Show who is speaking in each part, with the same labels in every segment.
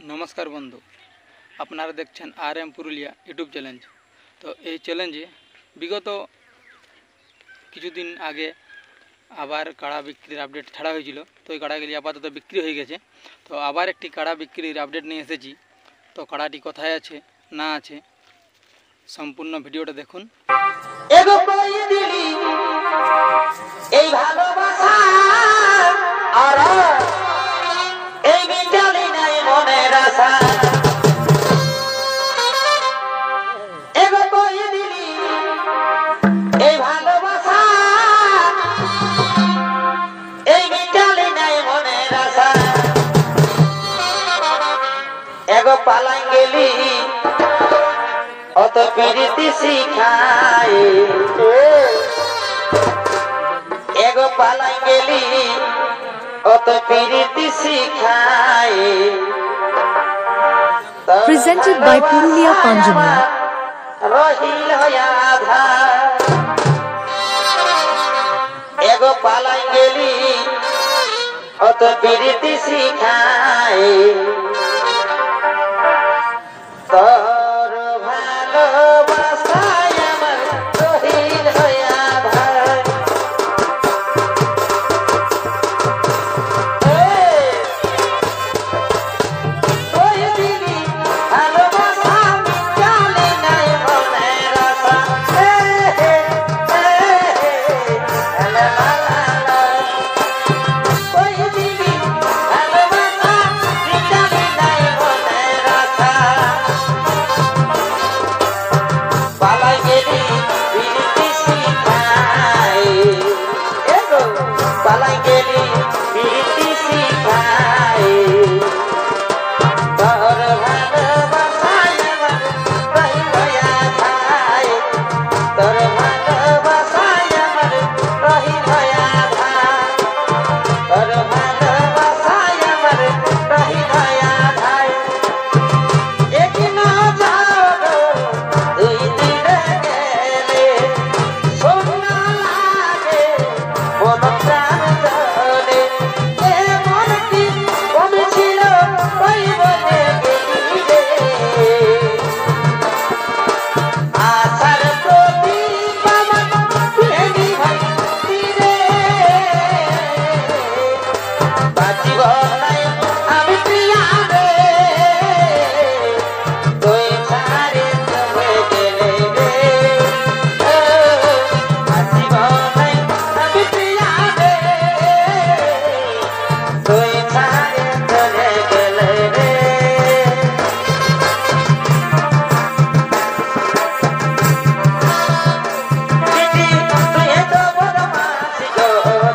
Speaker 1: नमस्कार बंधु अपनारा देखছেন RM Purulia YouTube challenge. तो ये चैलेंजे विगत কিছুদিন आगे आबार काड़ा बिक्रिर आपडेट छाड़ा হয়েছিল। तो এই কাড়াগুলি আপাতত বিক্রি হয়ে গেছে। তো আবার একটি কাড়া বিক্রির আপডেট নিয়ে এসেছি। তো কাড়াটি কোথায় আছে না আছে সম্পূর্ণ ভিডিওটা দেখুন।
Speaker 2: এগো কই দিলি এই ভালোবাসা আর এই মিটালি নাই মনের আশা। এগো কই দিলি এই ভালোবাসা এই মিটালি নাই মনের আশা। এগো পালাই গেলি অত পিরিতি শিখায় এগো পালাই গেলি অত পিরিতি শিখায়।
Speaker 3: Presented by Purulia Panjani.
Speaker 2: রহিল আধা এগো পালাই গেলি অত পিরিতি শিখায়। তোর ভালোবাসায় আমার রহিল আধা। কই দিলি ভালোবাসা মিটালি নাই মনের আশা। লা লা লা লা। কই দিলি ভালোবাসা মিটালি নাই মনের আশা। পালাই গেলি পিরিতি শিখায় এগো পালাই গেলি পিরিতি শিখায়। তোর ভালোবাসায় আমার রহিল আধায়। তোর ভালোবাসায় আমার রহিল আধা। তোর ভালোবাসায় আমার রহিল আধায়। একদিন যাব দুই দিনে গেলে সোনা লাগে মন প্রাণ জলে। এ মনটি কবে ছিল কই বলে গেলি রে। আশার প্রদীপ আমার ভেঙে ভাঙতি রে। বাঁচিব নাই আমি প্রিয়া রে। তুই ছাড়ে চলে গেলে রে। বাঁচিব নাই আমি প্রিয়া রে। তুই ছাড়ে চলে গেলে রে। দিদি তুই এত বদমাশি গো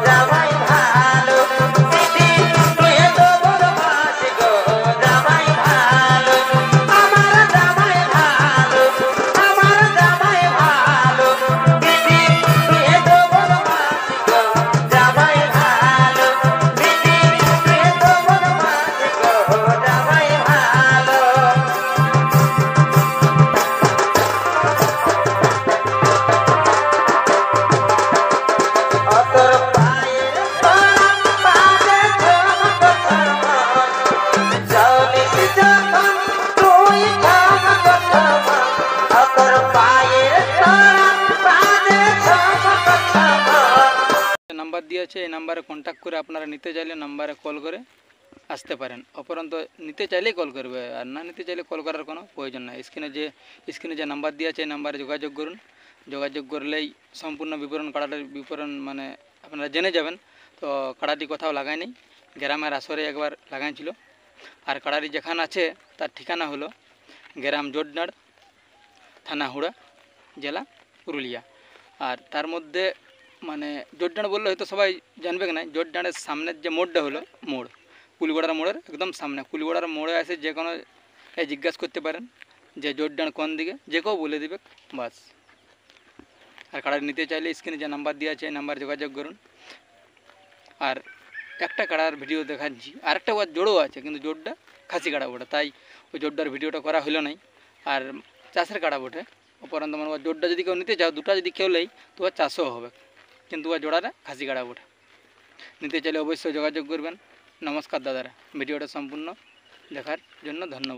Speaker 2: জামাই ভালো। দিদি তুই এত বদমাশি গো জামাই ভালো। আমার জামাই ভালো আমার জামাই ভালো। দিদি তুই এত বদমাশি গো জামাই ভালো। দিদি তুই এত বদমাশি গো জামাই ভালো। অতর পায়ের তলা বাজে ঝমক ঝমক। চলিস যখন তুই ঝমক ঝমক। অতর পায়ের তলা বাজে ঝমক ঝমক।
Speaker 1: নাম্বার দিয়েছে এই নাম্বারে কন্ট্যাক্ট করে আপনারা নিতে চাইলে নাম্বারে কল করে আসতে পারেন। অপরন্ত নিতে চাইলেই কল করবে আর না নিতে চাইলে কল করার কোনো প্রয়োজন নাই। স্ক্রিনে যে নাম্বার দেওয়া আছে এই নাম্বারে যোগাযোগ করুন। যোগাযোগ করলেই সম্পূর্ণ বিবরণ কাড়াটার বিবরণ মানে আপনারা জেনে যাবেন। তো কাড়াটি কোথাও লাগাই নেই, গ্রামের আসরে একবার লাগাইছিল। আর কাড়াটি যেখানে আছে তার ঠিকানা হলো গ্রাম জোডনাড়, থানা হুড়া, জেলা পুরুলিয়া। আর তার মধ্যে মানে জোডনাড় বললে হয়তো সবাই জানবে না, জোডনাড়ের সামনের যে মোড়টা হলো মোড় কুলগোড়ার মোড়ের একদম সামনে। কুলগোড়ার মোড়ে এসে যে কোনো জিজ্ঞাসা করতে পারেন যে জোডনাড় কোন দিকে, যে কেউ বলে দিবে বাস। আর কাড়া নিতে চাইলে স্ক্রিনে যে নাম্বার দেওয়া আছে এই নাম্বারে যোগাযোগ করুন। আর একটা কাড়ার ভিডিও দেখাচ্ছি, আরেকটা ওর জোড়ও আছে কিন্তু জোড়টা খাসি কাড়া বটে, তাই ওই জোড়টার ভিডিওটা করা হলো নাই। আর চাষের কাড়া বটে, উপরন্ত মানে ওর জোড়টা যদি কেউ নিতে চাও দুটা যদি কেউ লেই তো ওর চাষও হবে, কিন্তু ওর জোড়াটা খাসি কাড়া বটে। নিতে চাইলে অবশ্যই যোগাযোগ করবেন। নমস্কার দাদারা, ভিডিওটা সম্পূর্ণ দেখার জন্য ধন্যবাদ।